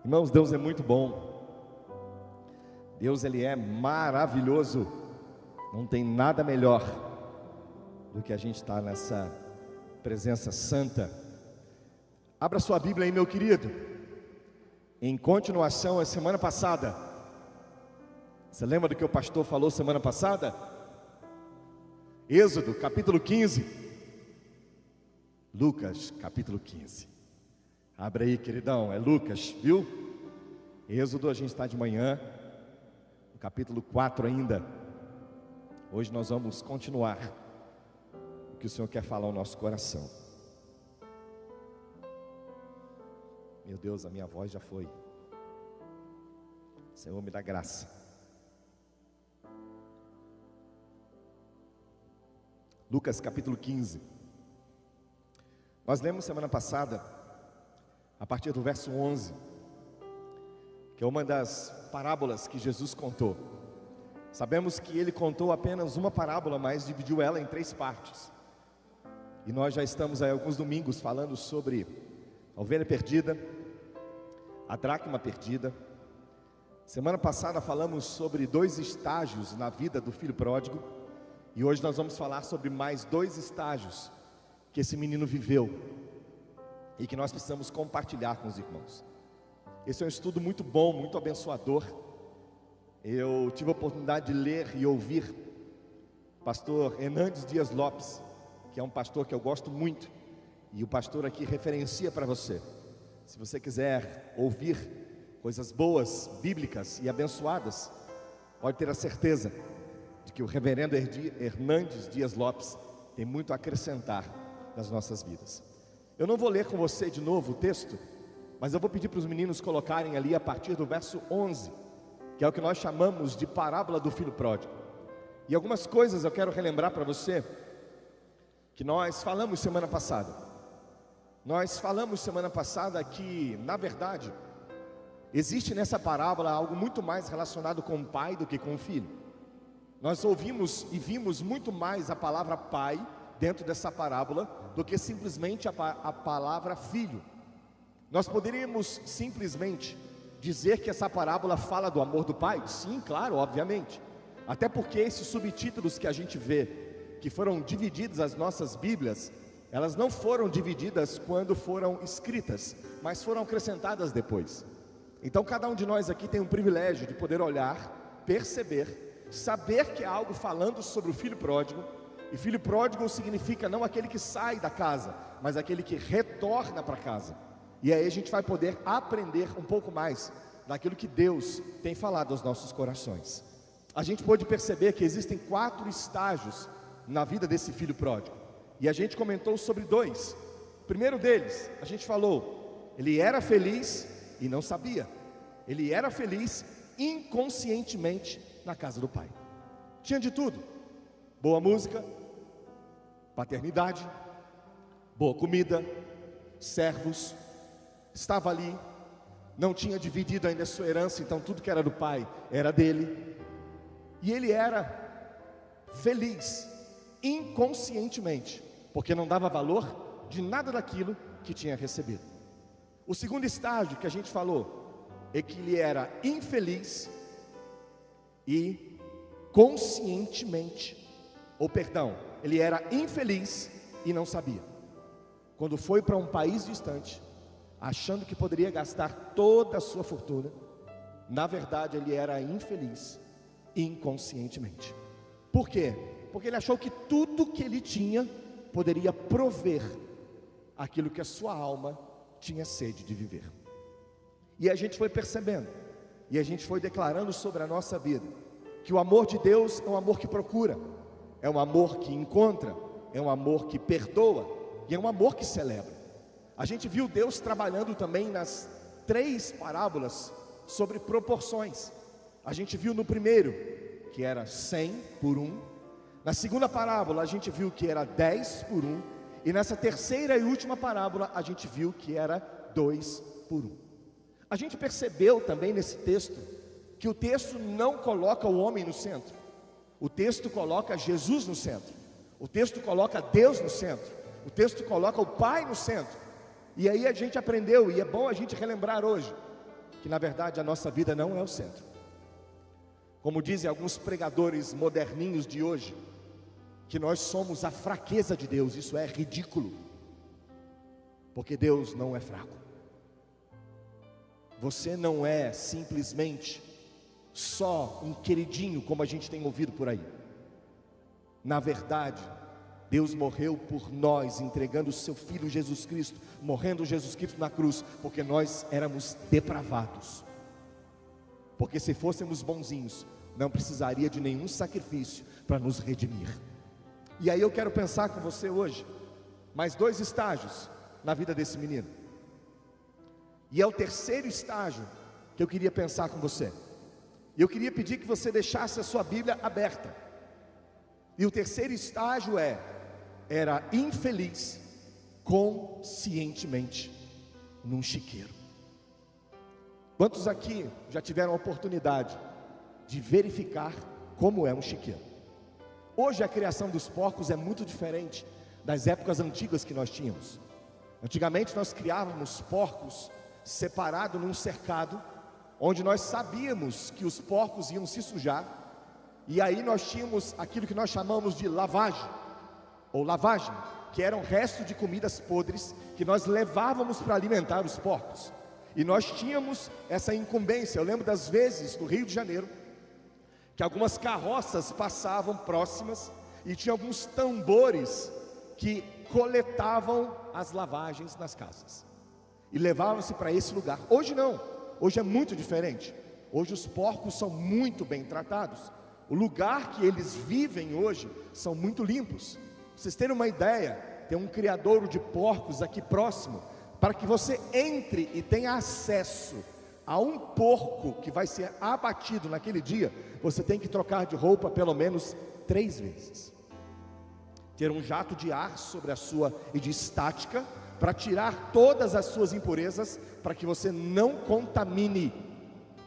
Irmãos, Deus é muito bom. Deus, Ele é maravilhoso. Não tem nada melhor do que a gente estar nessa presença santa. Abra sua Bíblia aí, meu querido. Em continuação, a semana passada, você lembra do que o pastor falou semana passada? Êxodo, capítulo 15. Lucas, capítulo 15. Abre aí, queridão, é Lucas, viu? Êxodo, a gente está de manhã, no capítulo 4 ainda. Hoje nós vamos continuar o que o Senhor quer falar ao nosso coração. Meu Deus, a minha voz já foi. Senhor, me dá graça. Lucas capítulo 15. Nós lemos semana passada, a partir do verso 11, que é uma das parábolas que Jesus contou. Sabemos que ele contou apenas uma parábola, mas dividiu ela em 3 partes. E nós já estamos aí alguns domingos falando sobre a ovelha perdida, a dracma perdida. Semana passada falamos sobre 2 estágios na vida do filho pródigo. E hoje nós vamos falar sobre mais 2 estágios que esse menino viveu e que nós precisamos compartilhar com os irmãos. Esse é um estudo muito bom, muito abençoador. Eu tive a oportunidade de ler e ouvir o pastor Hernandes Dias Lopes, que é um pastor que eu gosto muito, e o pastor aqui referencia para você. Se você quiser ouvir coisas boas, bíblicas e abençoadas, pode ter a certeza de que o reverendo Hernandes Dias Lopes tem muito a acrescentar nas nossas vidas. Eu não vou ler com você de novo o texto, mas eu vou pedir para os meninos colocarem ali a partir do verso 11, que é o que nós chamamos de parábola do filho pródigo. E algumas coisas eu quero relembrar para você, que nós falamos semana passada. Nós falamos semana passada que, na verdade, existe nessa parábola algo muito mais relacionado com o pai do que com o filho. Nós ouvimos e vimos muito mais a palavra pai dentro dessa parábola do que simplesmente a palavra filho. Nós poderíamos simplesmente dizer que essa parábola fala do amor do pai? Sim, claro, obviamente. Até porque esses subtítulos que a gente vê, que foram divididos as nossas Bíblias, elas não foram divididas quando foram escritas, mas foram acrescentadas depois. Então cada um de nós aqui tem um privilégio de poder olhar, perceber, saber que é algo falando sobre o filho pródigo. E filho pródigo significa não aquele que sai da casa, mas aquele que retorna para casa. E aí a gente vai poder aprender um pouco mais daquilo que Deus tem falado aos nossos corações. A gente pode perceber que existem 4 estágios na vida desse filho pródigo. E a gente comentou sobre 2. O primeiro deles, a gente falou, ele era feliz e não sabia. Ele era feliz inconscientemente na casa do pai. Tinha de tudo: boa música, paternidade, boa comida, servos. Estava ali, não tinha dividido ainda a sua herança, então tudo que era do pai era dele. E ele era feliz inconscientemente, porque não dava valor de nada daquilo que tinha recebido. O segundo estágio que a gente falou é que ele era infeliz e conscientemente, ele era infeliz e não sabia. Quando foi para um país distante, achando que poderia gastar toda a sua fortuna, na verdade ele era infeliz inconscientemente. Por quê? Porque ele achou que tudo que ele tinha poderia prover aquilo que a sua alma tinha sede de viver. E a gente foi percebendo, e a gente foi declarando sobre a nossa vida, que o amor de Deus é um amor que procura, é um amor que encontra, é um amor que perdoa, e é um amor que celebra. A gente viu Deus trabalhando também nas 3 parábolas sobre proporções. A gente viu no primeiro, que era 100 por 1. Na segunda parábola, a gente viu que era 10 por 1. E nessa terceira e última parábola, a gente viu que era 2 por 1. A gente percebeu também nesse texto, que o texto não coloca o homem no centro. O texto coloca Jesus no centro. O texto coloca Deus no centro. O texto coloca o Pai no centro. E aí a gente aprendeu, e é bom a gente relembrar hoje, que na verdade a nossa vida não é o centro. Como dizem alguns pregadores moderninhos de hoje, que nós somos a fraqueza de Deus. Isso é ridículo, porque Deus não é fraco. Você não é simplesmente só um queridinho, como a gente tem ouvido por aí. Na verdade, Deus morreu por nós, entregando o seu Filho Jesus Cristo, morrendo Jesus Cristo na cruz, porque nós éramos depravados. Porque se fôssemos bonzinhos, não precisaria de nenhum sacrifício para nos redimir. E aí eu quero pensar com você hoje, mais 2 estágios na vida desse menino. E é o terceiro estágio que eu queria pensar com você. E eu queria pedir que você deixasse a sua Bíblia aberta. E o terceiro estágio era infeliz conscientemente num chiqueiro. Quantos aqui já tiveram a oportunidade de verificar como é um chiqueiro? Hoje a criação dos porcos é muito diferente das épocas antigas que nós tínhamos. Antigamente nós criávamos porcos separados num cercado, onde nós sabíamos que os porcos iam se sujar, e aí nós tínhamos aquilo que nós chamamos de lavagem, que eram restos de comidas podres, que nós levávamos para alimentar os porcos, e nós tínhamos essa incumbência. Eu lembro das vezes no Rio de Janeiro, que algumas carroças passavam próximas, e tinha alguns tambores que coletavam as lavagens nas casas, e levavam-se para esse lugar. Hoje não, hoje é muito diferente. Hoje os porcos são muito bem tratados. O lugar que eles vivem hoje são muito limpos. Pra vocês terem uma ideia, tem um criadouro de porcos aqui próximo. Para que você entre e tenha acesso a um porco que vai ser abatido naquele dia, você tem que trocar de roupa pelo menos 3 vezes. Ter um jato de ar sobre a sua e de estática, para tirar todas as suas impurezas, para que você não contamine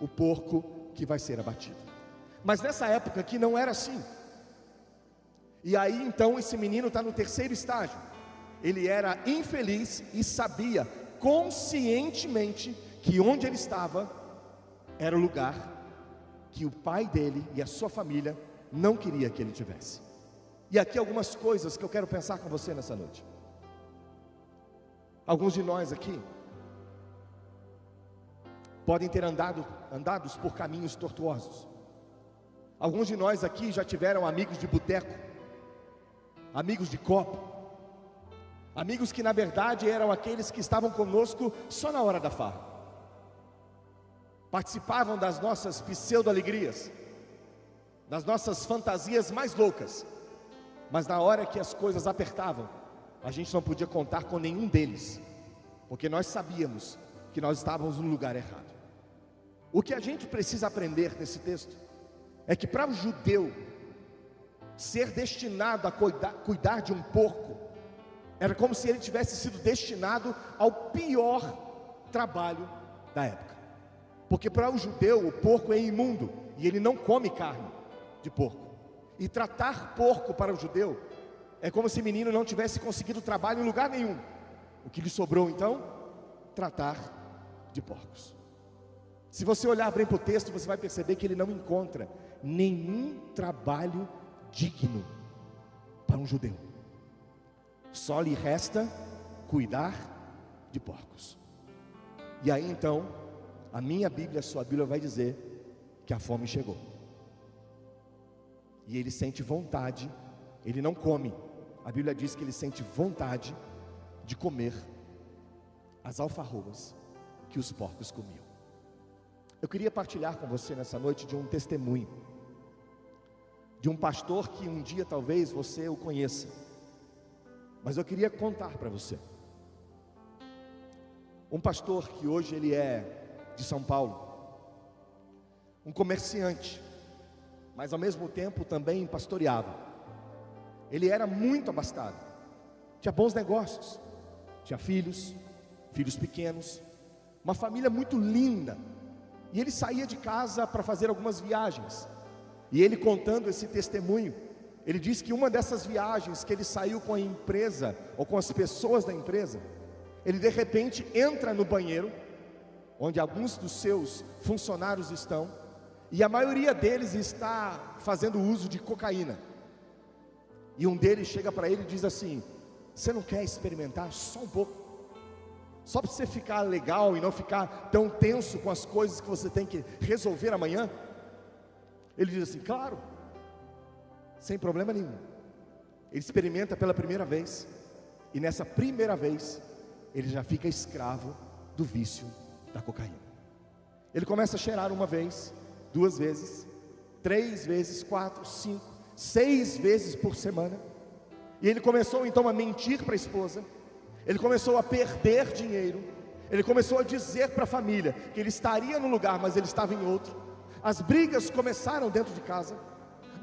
o porco que vai ser abatido. Mas nessa época aqui não era assim. E aí então esse menino está no terceiro estágio. Ele era infeliz e sabia conscientemente que onde ele estava era o lugar que o pai dele e a sua família não queria que ele tivesse. E aqui algumas coisas que eu quero pensar com você nessa noite. Alguns de nós aqui podem ter andados por caminhos tortuosos. Alguns de nós aqui já tiveram amigos de boteco, amigos de copo, amigos que na verdade eram aqueles que estavam conosco só na hora da farra, participavam das nossas pseudo-alegrias, das nossas fantasias mais loucas, mas na hora que as coisas apertavam, a gente não podia contar com nenhum deles, porque nós sabíamos que nós estávamos no lugar errado. O que a gente precisa aprender nesse texto é que para o judeu ser destinado a cuidar de um porco, era como se ele tivesse sido destinado ao pior trabalho da época. Porque para o judeu o porco é imundo e ele não come carne de porco. E tratar porco para o judeu é como se o menino não tivesse conseguido trabalho em lugar nenhum. O que lhe sobrou então? Tratar de porcos. Se você olhar bem para o texto, você vai perceber que ele não encontra nenhum trabalho digno para um judeu. Só lhe resta cuidar de porcos. E aí então, a minha Bíblia, a sua Bíblia vai dizer que a fome chegou. E ele sente vontade, ele não come. A Bíblia diz que ele sente vontade de comer as alfarrobas que os porcos comiam. Eu queria partilhar com você nessa noite de um testemunho, de um pastor que um dia talvez você o conheça, mas eu queria contar para você. Um pastor que hoje ele é de São Paulo, um comerciante, mas ao mesmo tempo também pastoreava. Ele era muito abastado, tinha bons negócios, tinha filhos pequenos, uma família muito linda. E ele saía de casa para fazer algumas viagens. E ele contando esse testemunho, ele disse que uma dessas viagens que ele saiu com a empresa, ou com as pessoas da empresa, ele de repente entra no banheiro, onde alguns dos seus funcionários estão, e a maioria deles está fazendo uso de cocaína. E um deles chega para ele e diz assim: você não quer experimentar só um pouco? Só para você ficar legal e não ficar tão tenso com as coisas que você tem que resolver amanhã? Ele diz assim: claro, sem problema nenhum. Ele experimenta pela primeira vez, e nessa primeira vez, ele já fica escravo do vício da cocaína. Ele começa a cheirar uma vez, 2 vezes, 3 vezes, 4, 5, 6 vezes por semana. E ele começou então a mentir para a esposa. Ele começou a perder dinheiro. Ele começou a dizer para a família que ele estaria num lugar, mas ele estava em outro. As brigas começaram dentro de casa.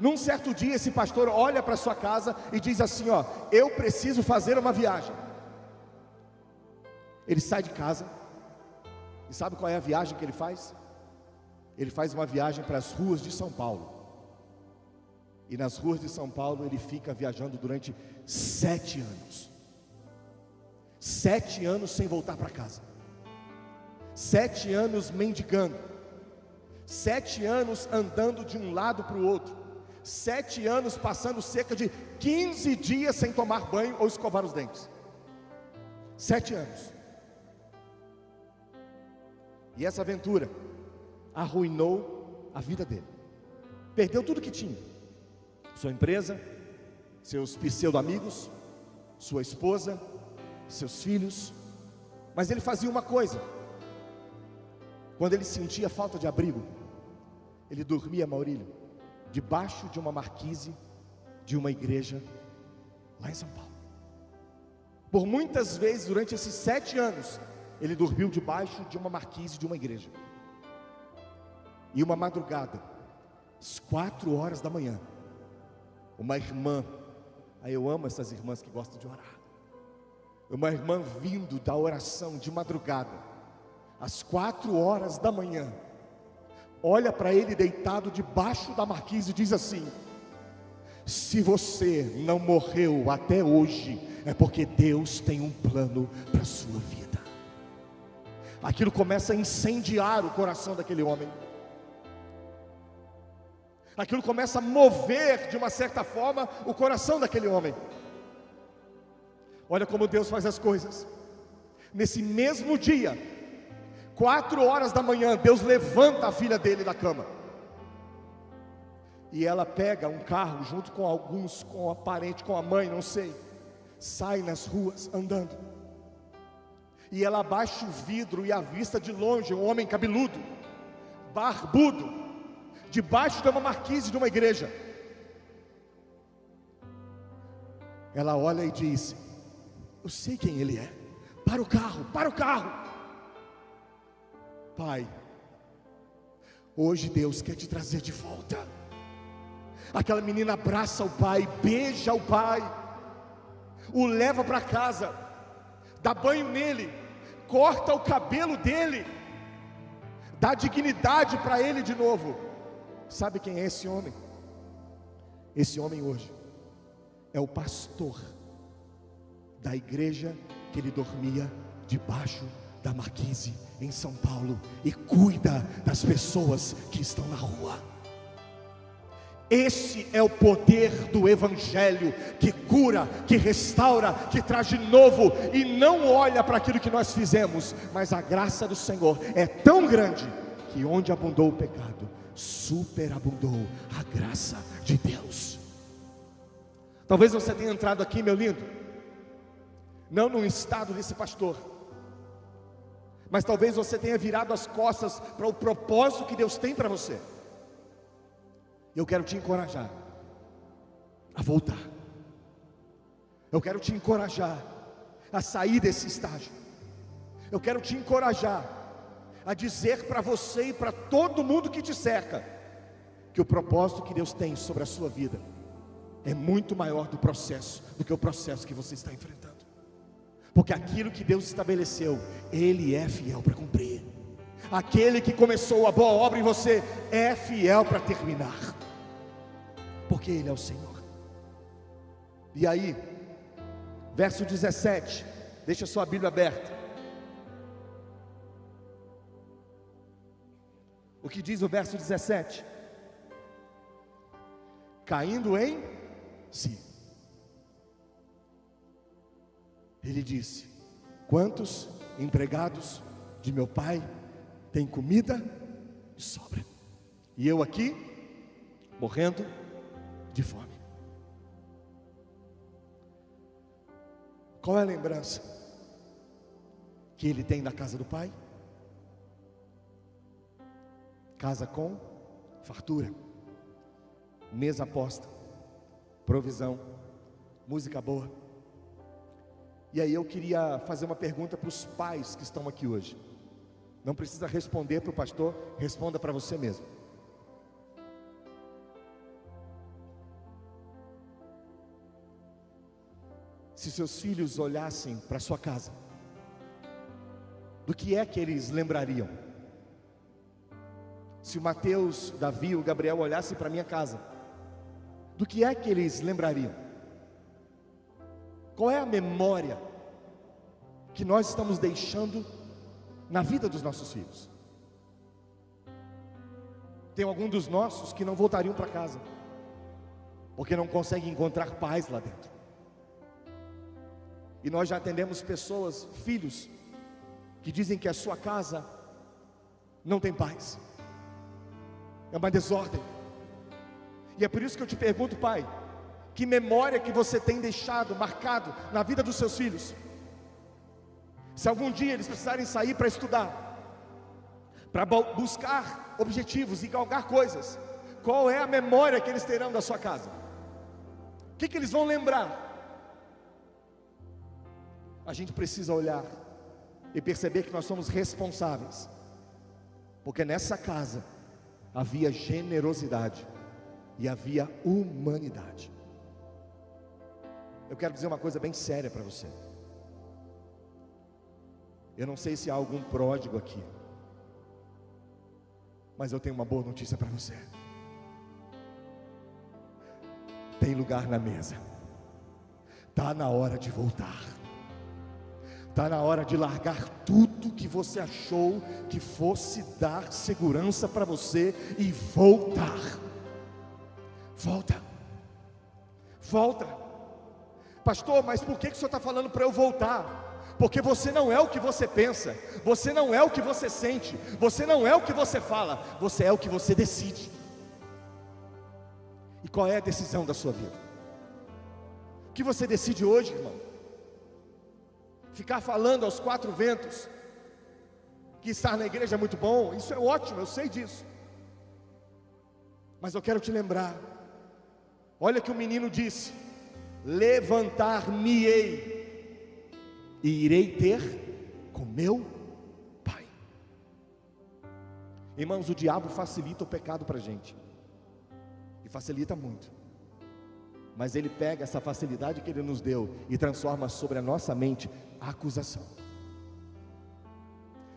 Num certo dia, esse pastor olha para sua casa e diz assim: ó, eu preciso fazer uma viagem. Ele sai de casa. E sabe qual é a viagem que ele faz? Ele faz uma viagem para as ruas de São Paulo. E nas ruas de São Paulo ele fica viajando durante 7 anos. 7 anos sem voltar para casa. 7 anos mendigando. 7 anos andando de um lado para o outro. 7 anos passando cerca de 15 dias sem tomar banho ou escovar os dentes. 7 anos. E essa aventura arruinou a vida dele. Perdeu tudo que tinha: sua empresa, seus pseudo-amigos, sua esposa, seus filhos. Mas ele fazia uma coisa: quando ele sentia falta de abrigo, ele dormia, Maurílio, debaixo de uma marquise de uma igreja lá em São Paulo. Por muitas vezes durante esses 7 anos, ele dormiu debaixo de uma marquise de uma igreja. E uma madrugada, às 4 horas da manhã, uma irmã, aí eu amo essas irmãs que gostam de orar, uma irmã vindo da oração de madrugada, às 4 horas da manhã, olha para ele deitado debaixo da marquise e diz assim: se você não morreu até hoje, é porque Deus tem um plano para a sua vida. Aquilo começa a incendiar o coração daquele homem. Aquilo começa a mover de uma certa forma o coração daquele homem. Olha como Deus faz as coisas. Nesse mesmo dia, 4 horas da manhã, Deus levanta a filha dele da cama. E ela pega um carro junto com alguns, com a parente, com a mãe, não sei. Sai nas ruas andando. E ela abaixa o vidro e avista de longe um homem cabeludo, barbudo, debaixo de uma marquise de uma igreja. Ela olha e diz: eu sei quem ele é. Para o carro, para o carro. Pai, hoje Deus quer te trazer de volta. Aquela menina abraça o pai, beija o pai, o leva para casa, dá banho nele, corta o cabelo dele, dá dignidade para ele de novo. Sabe quem é esse homem? Esse homem hoje é o pastor da igreja que ele dormia debaixo da marquise em São Paulo e cuida das pessoas que estão na rua. Esse é o poder do Evangelho, que cura, que restaura, que traz de novo, e não olha para aquilo que nós fizemos, mas a graça do Senhor é tão grande, que onde abundou o pecado, superabundou a graça de Deus. Talvez você tenha entrado aqui, meu lindo, não no estado desse pastor, mas talvez você tenha virado as costas para o propósito que Deus tem para você. Eu quero te encorajar a voltar. Eu quero te encorajar a sair desse estágio. Eu quero te encorajar a dizer para você e para todo mundo que te cerca, que o propósito que Deus tem sobre a sua vida é muito maior do que o processo que você está enfrentando. Porque aquilo que Deus estabeleceu, Ele é fiel para cumprir. Aquele que começou a boa obra em você é fiel para terminar, porque Ele é o Senhor. E aí, verso 17, deixa sua Bíblia aberta. O que diz o verso 17? Caindo em si, ele disse: quantos empregados de meu pai têm comida de sobra, e eu aqui morrendo de fome? Qual é a lembrança que ele tem da casa do pai? Casa com fartura, mesa posta, provisão, música boa. E aí eu queria fazer uma pergunta para os pais que estão aqui hoje. Não precisa responder para o pastor, responda para você mesmo. Se seus filhos olhassem para sua casa, do que é que eles lembrariam? Se o Mateus, Davi, o Gabriel olhassem para minha casa, do que é que eles lembrariam? Qual é a memória que nós estamos deixando na vida dos nossos filhos? Tem algum dos nossos que não voltariam para casa, porque não conseguem encontrar paz lá dentro. E nós já atendemos pessoas, filhos, que dizem que a sua casa não tem paz, é uma desordem. E é por isso que eu te pergunto, pai, que memória que você tem deixado, marcado na vida dos seus filhos? Se algum dia eles precisarem sair para estudar, para buscar objetivos e galgar coisas, qual é a memória que eles terão da sua casa? O que eles vão lembrar? A gente precisa olhar e perceber que nós somos responsáveis, porque nessa casa havia generosidade e havia humanidade. Eu quero dizer uma coisa bem séria para você. Eu não sei se há algum pródigo aqui, mas eu tenho uma boa notícia para você. Tem lugar na mesa. Está na hora de voltar. Está na hora de largar tudo que você achou que fosse dar segurança para você e voltar. Volta. Volta. Pastor, mas por que o senhor está falando para eu voltar? Porque você não é o que você pensa, você não é o que você sente, você não é o que você fala, você é o que você decide. E qual é a decisão da sua vida? O que você decide hoje, irmão? Ficar falando aos quatro ventos que estar na igreja é muito bom, isso é ótimo, eu sei disso. Mas eu quero te lembrar, olha que o menino disse: levantar-me-ei e irei ter com meu pai. Irmãos, o diabo facilita o pecado para a gente, e facilita muito. Mas ele pega essa facilidade que ele nos deu e transforma sobre a nossa mente a acusação.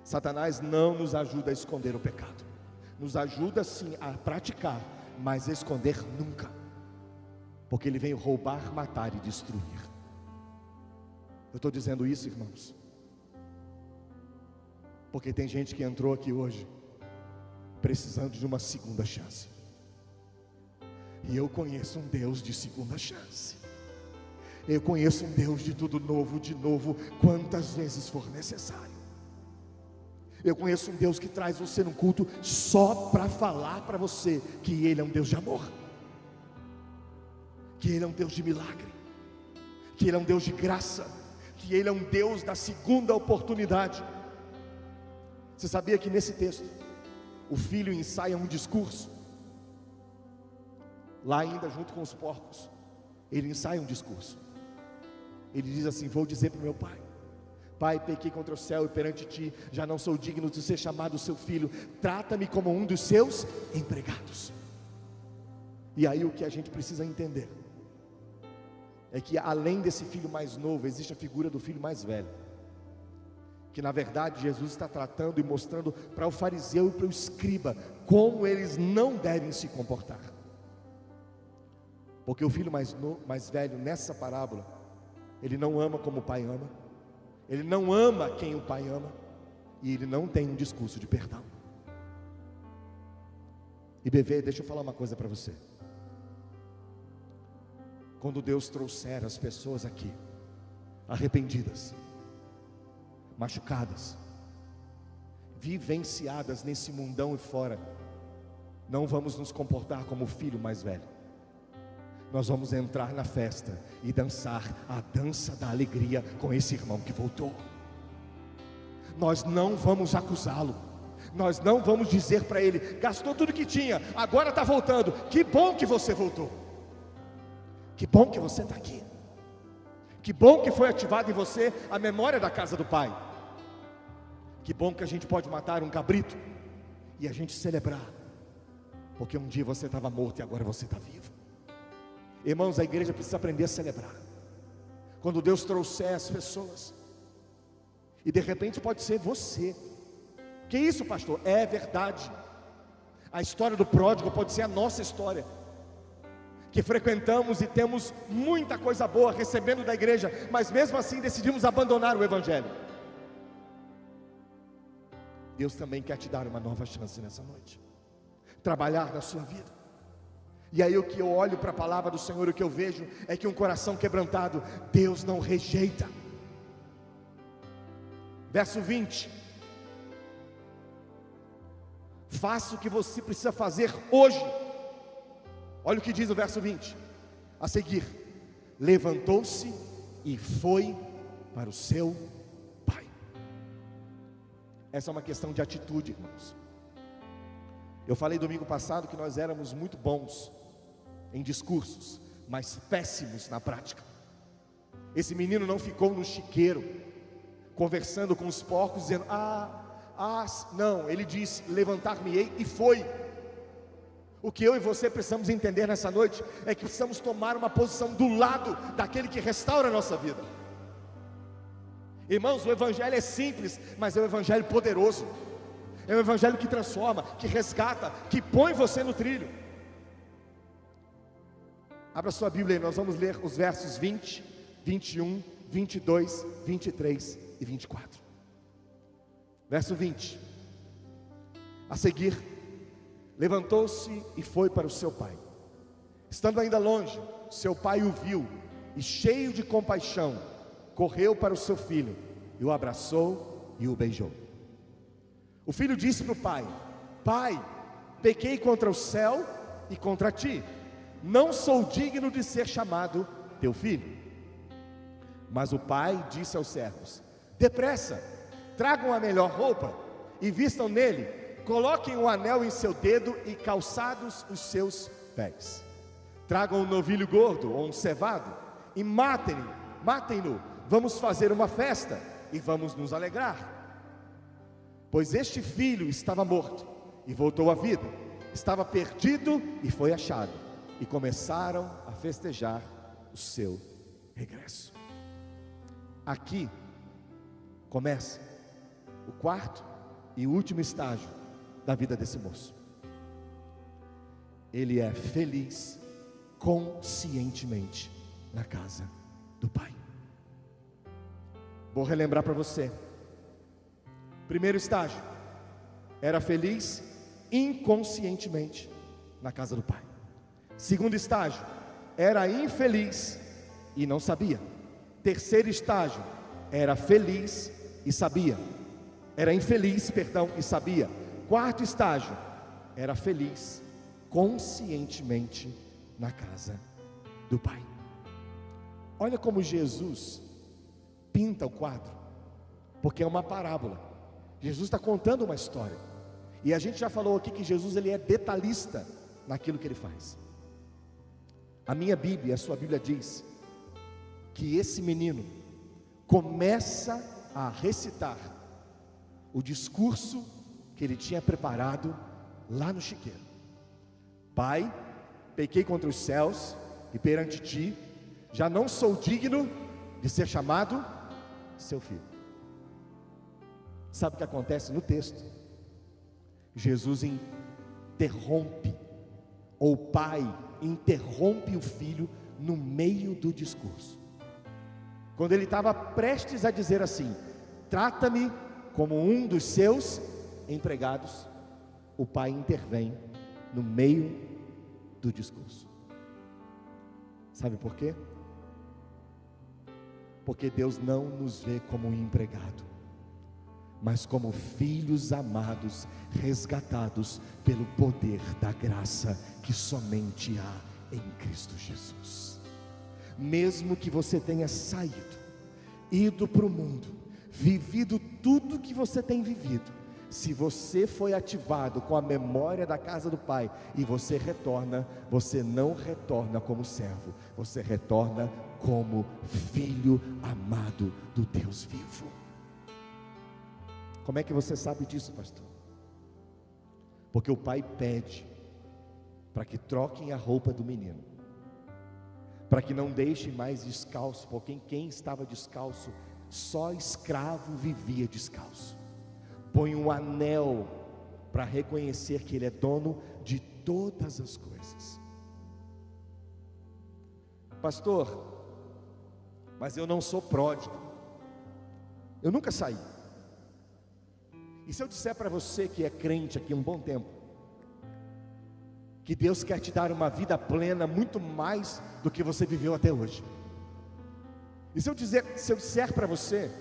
Satanás não nos ajuda a esconder o pecado, nos ajuda sim a praticar, mas esconder nunca, porque ele veio roubar, matar e destruir. Eu estou dizendo isso, irmãos, porque tem gente que entrou aqui hoje precisando de uma segunda chance. E eu conheço um Deus de segunda chance. Eu conheço um Deus de tudo novo, de novo, quantas vezes for necessário. Eu conheço um Deus que traz você num culto só para falar para você que Ele é um Deus de amor, que Ele é um Deus de milagre, que Ele é um Deus de graça, que Ele é um Deus da segunda oportunidade. Você sabia que nesse texto o filho ensaia um discurso? Lá ainda junto com os porcos, ele ensaia um discurso. Ele diz assim: vou dizer para o meu pai: Pai, pequei contra o céu e perante ti, já não sou digno de ser chamado seu filho, trata-me como um dos seus empregados. E aí o que a gente precisa entender é que além desse filho mais novo, existe a figura do filho mais velho, que na verdade Jesus está tratando e mostrando para o fariseu e para o escriba como eles não devem se comportar. Porque o filho mais velho nessa parábola, ele não ama como o pai ama, ele não ama quem o pai ama, e ele não tem um discurso de perdão. E bebê, deixa eu falar uma coisa para você. Quando Deus trouxer as pessoas aqui, arrependidas, machucadas, vivenciadas nesse mundão e fora, não vamos nos comportar como o filho mais velho. Nós vamos entrar na festa e dançar a dança da alegria com esse irmão que voltou. Nós não vamos acusá-lo, nós não vamos dizer para ele: gastou tudo que tinha, agora está voltando. Que bom que você voltou, que bom que você está aqui, que bom que foi ativado em você a memória da casa do Pai. Que bom que a gente pode matar um cabrito e a gente celebrar, porque um dia você estava morto e agora você está vivo. Irmãos, a igreja precisa aprender a celebrar. Quando Deus trouxer as pessoas, e de repente pode ser você. Que isso, pastor? É verdade. A história do pródigo pode ser a nossa história, que frequentamos e temos muita coisa boa recebendo da igreja, mas mesmo assim decidimos abandonar o evangelho. Deus também quer te dar uma nova chance nessa noite, trabalhar na sua vida. E aí o que eu olho para a palavra do Senhor, o que eu vejo é que um coração quebrantado, Deus não rejeita. Verso 20: faça o que você precisa fazer hoje. Olha o que diz o verso 20 a seguir: levantou-se e foi para o seu pai. Essa é uma questão de atitude, irmãos. Eu falei domingo passado que nós éramos muito bons em discursos, mas péssimos na prática. Esse menino não ficou no chiqueiro conversando com os porcos, dizendo: não, ele disse: levantar-me-ei, e foi. O que eu e você precisamos entender nessa noite é que precisamos tomar uma posição do lado daquele que restaura a nossa vida. Irmãos, o evangelho é simples, mas é um evangelho poderoso. É um evangelho que transforma, que resgata, que põe você no trilho. Abra sua Bíblia e nós vamos ler os versos 20, 21, 22, 23 e 24. Verso 20: a seguir, levantou-se e foi para o seu pai. Estando ainda longe, seu pai o viu e, cheio de compaixão, correu para o seu filho e o abraçou e o beijou. O filho disse para o pai: pai, pequei contra o céu e contra ti, não sou digno de ser chamado teu filho. Mas o pai disse aos servos: depressa, tragam a melhor roupa e vistam nele, coloquem um anel em seu dedo e calçados os seus pés. Tragam um novilho gordo ou um cevado e matem-no. Vamos fazer uma festa e vamos nos alegrar. Pois este filho estava morto e voltou à vida, estava perdido e foi achado. E começaram a festejar o seu regresso. Aqui começa o quarto e último estágio da vida desse moço. Ele é feliz conscientemente na casa do pai. Vou relembrar para você. Primeiro estágio, era feliz inconscientemente na casa do pai. Segundo estágio, era infeliz e não sabia. Terceiro estágio, era feliz e sabia. Era infeliz, e sabia. Quarto estágio, era feliz conscientemente na casa do pai. Olha como Jesus pinta o quadro, porque é uma parábola. Jesus está contando uma história, e a gente já falou aqui que Jesus ele é detalhista naquilo que ele faz. A minha Bíblia, a sua Bíblia diz que esse menino começa a recitar o discurso que ele tinha preparado lá no chiqueiro. Pai, pequei contra os céus e perante ti, já não sou digno de ser chamado seu filho. Sabe o que acontece no texto? Jesus interrompe, ou o pai interrompe o filho no meio do discurso. Quando ele estava prestes a dizer assim: trata-me como um dos seus empregados, o pai intervém no meio do discurso. Sabe por quê? Porque Deus não nos vê como um empregado, mas como filhos amados, resgatados pelo poder da graça que somente há em Cristo Jesus. Mesmo que você tenha saído, ido para o mundo, vivido tudo que você tem vivido, se você foi ativado com a memória da casa do Pai e você retorna, você não retorna como servo, você retorna como filho amado do Deus vivo. Como é que você sabe disso, pastor? Porque o pai pede para que troquem a roupa do menino, para que não deixem mais descalço, porque quem estava descalço, só escravo vivia descalço. Põe um anel para reconhecer que ele é dono de todas as coisas. Pastor, mas eu não sou pródigo, eu nunca saí. E se eu disser para você que é crente aqui há um bom tempo, que Deus quer te dar uma vida plena, muito mais do que você viveu até hoje? E se eu disser para você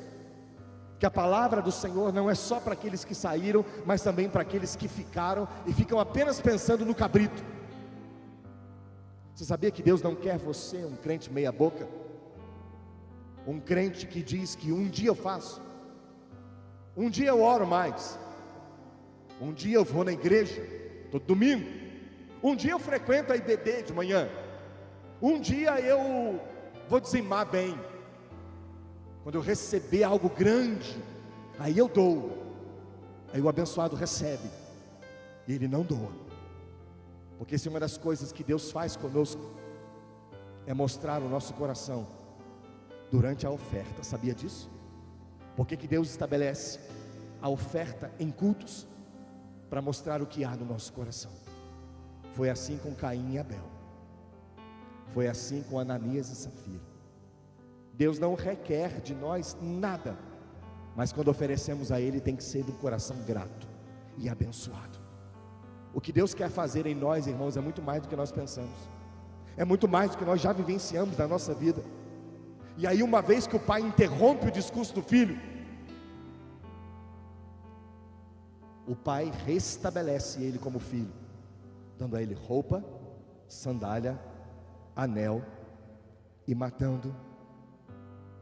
que a palavra do Senhor não é só para aqueles que saíram, mas também para aqueles que ficaram e ficam apenas pensando no cabrito? Você sabia que Deus não quer você um crente meia boca? Um crente que diz que um dia eu faço, um dia eu oro mais, um dia eu vou na igreja todo domingo, um dia eu frequento a IBD de manhã, um dia eu vou dizimar bem, quando eu receber algo grande, aí eu dou, aí o abençoado recebe, e ele não doa, porque se uma das coisas que Deus faz conosco, é mostrar o nosso coração, durante a oferta, sabia disso? Por que Deus estabelece a oferta em cultos? Para mostrar o que há no nosso coração. Foi assim com Caim e Abel, foi assim com Ananias e Safira. Deus não requer de nós nada, mas quando oferecemos a Ele, tem que ser de um coração grato e abençoado. O que Deus quer fazer em nós, irmãos, é muito mais do que nós pensamos, é muito mais do que nós já vivenciamos na nossa vida. E aí, uma vez que o pai interrompe o discurso do filho, o pai restabelece ele como filho, dando a ele roupa, sandália, anel e matando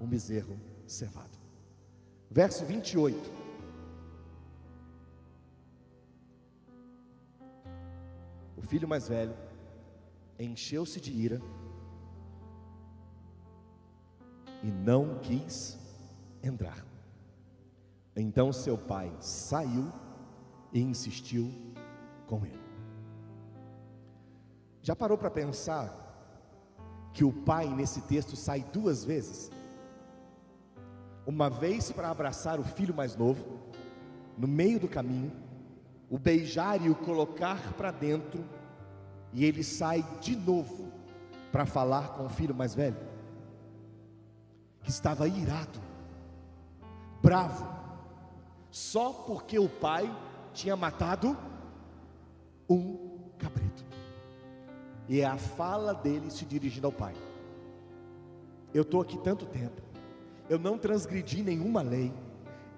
um bezerro cevado. Verso 28. O filho mais velho encheu-se de ira e não quis entrar. Então seu pai saiu e insistiu com ele. Já parou para pensar que o pai nesse texto sai duas vezes? Uma vez para abraçar o filho mais novo, no meio do caminho, o beijar e o colocar para dentro, e ele sai de novo para falar com o filho mais velho, que estava irado, bravo, só porque o pai tinha matado um cabrito. E é a fala dele se dirigindo ao pai: eu estou aqui tanto tempo, eu não transgredi nenhuma lei,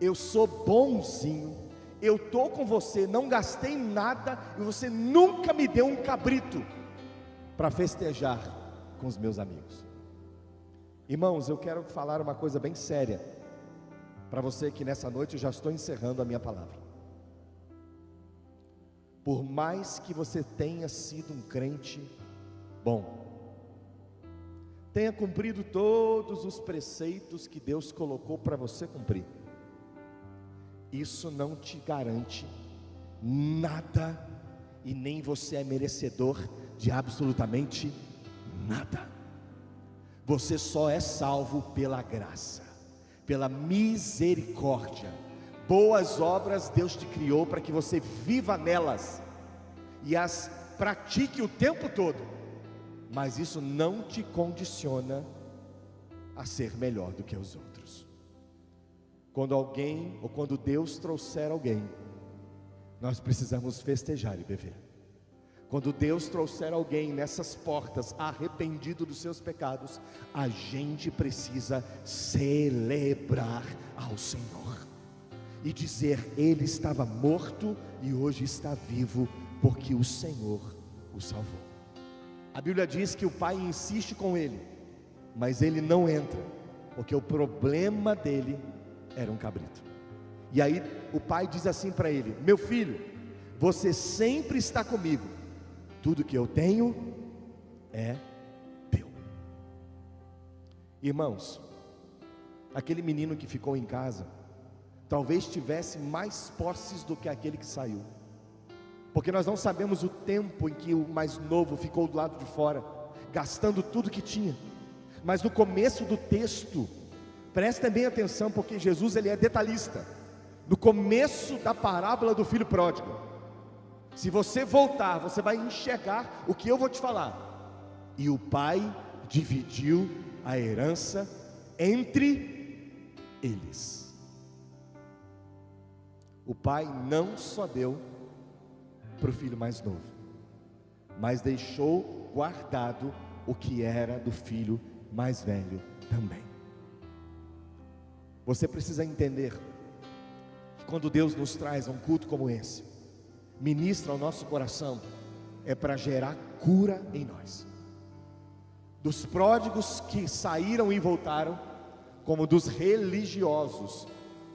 eu sou bonzinho, eu estou com você, não gastei nada, e você nunca me deu um cabrito para festejar com os meus amigos. Irmãos, eu quero falar uma coisa bem séria para você, que nessa noite eu já estou encerrando a minha palavra. Por mais que você tenha sido um crente bom, tenha cumprido todos os preceitos que Deus colocou para você cumprir, isso não te garante nada, e nem você é merecedor de absolutamente nada. Você só é salvo pela graça, pela misericórdia. Boas obras Deus te criou para que você viva nelas e as pratique o tempo todo, mas isso não te condiciona a ser melhor do que os outros. Quando alguém, ou quando Deus trouxer alguém, nós precisamos festejar e beber, Quando Deus trouxer alguém nessas portas arrependido dos seus pecados, a gente precisa celebrar ao Senhor e dizer: Ele estava morto e hoje está vivo, porque o Senhor o salvou. A Bíblia diz que o pai insiste com ele, mas ele não entra, porque o problema dele era um cabrito. E aí o pai diz assim para ele: meu filho, você sempre está comigo, tudo que eu tenho é teu. Irmãos, aquele menino que ficou em casa talvez tivesse mais posses do que aquele que saiu, porque nós não sabemos o tempo em que o mais novo ficou do lado de fora, gastando tudo que tinha. Mas no começo do texto, prestem bem atenção, porque Jesus ele é detalhista. No começo da parábola do filho pródigo, se você voltar, você vai enxergar o que eu vou te falar. E o pai dividiu a herança entre eles. O pai não só deu para o filho mais novo, mas deixou guardado o que era do filho mais velho também. Você precisa entender que quando Deus nos traz um culto como esse, ministra ao nosso coração, é para gerar cura em nós, dos pródigos que saíram e voltaram, como dos religiosos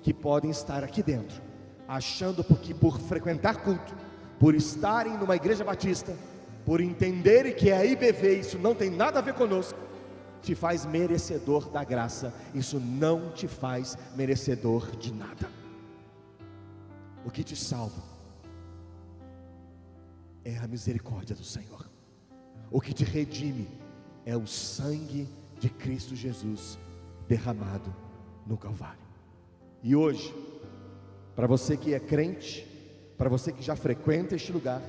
que podem estar aqui dentro, achando que por frequentar culto, por estarem numa igreja batista, por entenderem que é a IBV, isso não tem nada a ver conosco, te faz merecedor da graça. Isso não te faz merecedor de nada. O que te salva é a misericórdia do Senhor. O que te redime é o sangue de Cristo Jesus derramado no Calvário. E hoje, para você que é crente, para você que já frequenta este lugar,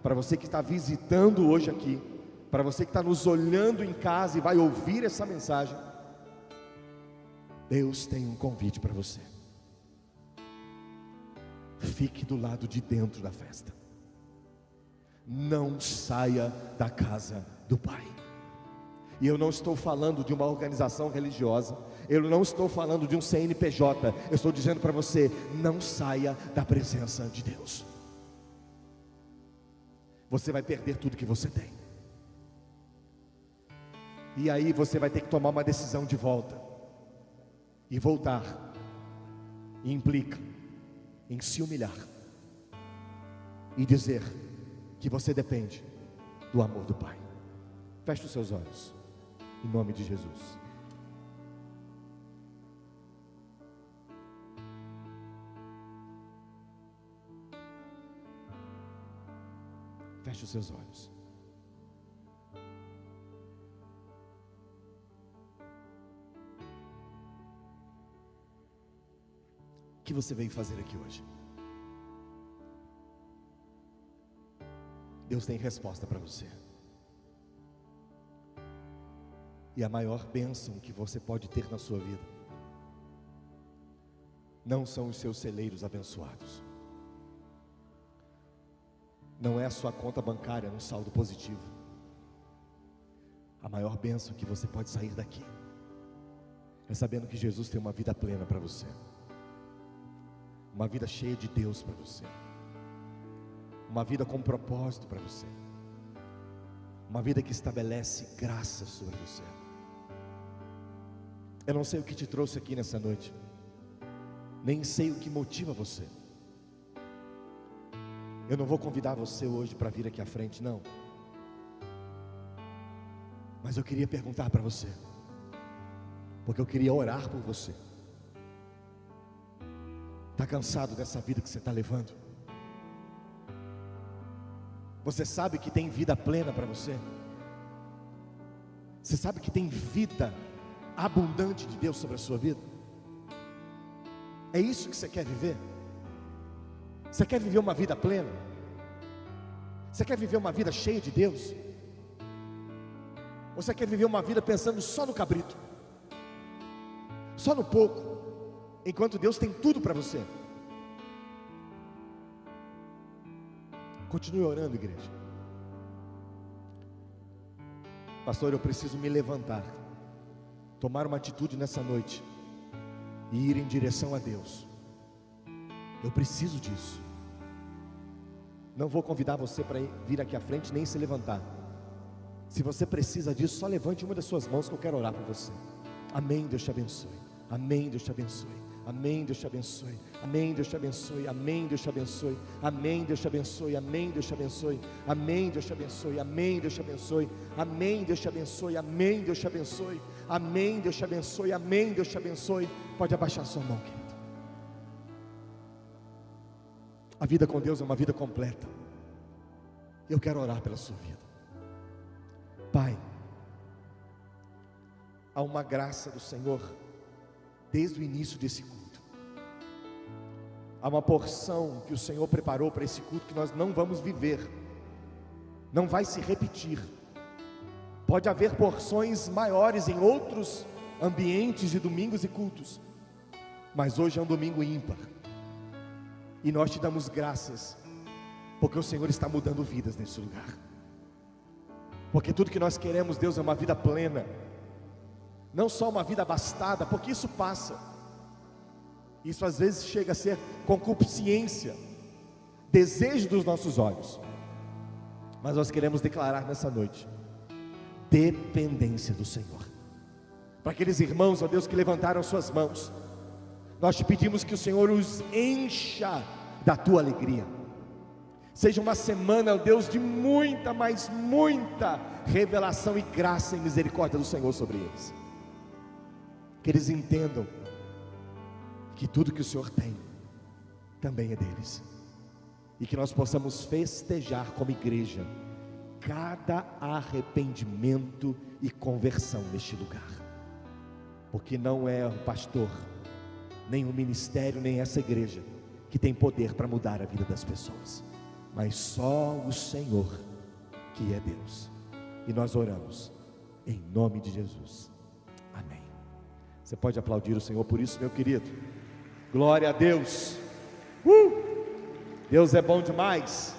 para você que está visitando hoje aqui, para você que está nos olhando em casa e vai ouvir essa mensagem, Deus tem um convite para você. Fique do lado de dentro da festa. Não saia da casa do Pai. E eu não estou falando de uma organização religiosa, eu não estou falando de um CNPJ, eu estou dizendo para você: não saia da presença de Deus. Você vai perder tudo que você tem. E aí você vai ter que tomar uma decisão de volta. E voltar implica em se humilhar e dizer que você depende do amor do Pai. Feche os seus olhos, em nome de Jesus. Feche os seus olhos. O que você veio fazer aqui hoje? Deus tem resposta para você. E a maior bênção que você pode ter na sua vida não são os seus celeiros abençoados, não é a sua conta bancária no saldo positivo. A maior bênção que você pode sair daqui é sabendo que Jesus tem uma vida plena para você, uma vida cheia de Deus para você, uma vida com propósito para você, uma vida que estabelece graça sobre você. Eu não sei o que te trouxe aqui nessa noite, nem sei o que motiva você. Eu não vou convidar você hoje para vir aqui à frente, não. Mas eu queria perguntar para você, porque eu queria orar por você. Está cansado dessa vida que você está levando? Você sabe que tem vida plena para você? Você sabe que tem vida abundante de Deus sobre a sua vida? É isso que você quer viver? Você quer viver uma vida plena? Você quer viver uma vida cheia de Deus? Ou você quer viver uma vida pensando só no cabrito, só no pouco, enquanto Deus tem tudo para você? Continue orando, igreja. pastor, eu preciso me levantar, tomar uma atitude nessa noite e ir em direção a Deus. Eu preciso disso. Não vou convidar você para vir aqui à frente, nem se levantar. Se você precisa disso, só levante uma das suas mãos que eu quero orar por você. Amém, Deus te abençoe. Amém, Deus te abençoe. Amém, Deus te abençoe. Amém, Deus te abençoe. Amém, Deus te abençoe. Amém, Deus te abençoe. Amém, Deus te abençoe. Amém, Deus te abençoe. Amém, Deus te abençoe. Amém, Deus te abençoe. Amém, Deus te abençoe. Amém, Deus te abençoe. Amém, Deus te abençoe. Pode abaixar sua mão, querido. A vida com Deus é uma vida completa. Eu quero orar pela sua vida. Pai, há uma graça do Senhor desde o início desse culto. Há uma porção que o Senhor preparou para esse culto que nós não vamos viver, não vai se repetir. Pode haver porções maiores em outros ambientes de domingos e cultos, mas hoje é um domingo ímpar, e nós te damos graças, porque o Senhor está mudando vidas nesse lugar. Porque tudo que nós queremos, Deus, é uma vida plena, não só uma vida abastada, porque isso passa. Isso às vezes chega a ser concupiscência, desejo dos nossos olhos. Mas nós queremos declarar nessa noite dependência do Senhor. Para aqueles irmãos, ó Deus, que levantaram suas mãos, nós te pedimos que o Senhor os encha da tua alegria. Seja uma semana, ó Deus, de muita, mas muita revelação e graça e misericórdia do Senhor sobre eles. Que eles entendam que tudo que o Senhor tem também é deles, e que nós possamos festejar como igreja cada arrependimento e conversão neste lugar, porque não é o pastor, nem o ministério, nem essa igreja que tem poder para mudar a vida das pessoas, mas só o Senhor, que é Deus. E nós oramos em nome de Jesus, amém. Você pode aplaudir o Senhor por isso, meu querido. Glória a Deus. Deus é bom demais.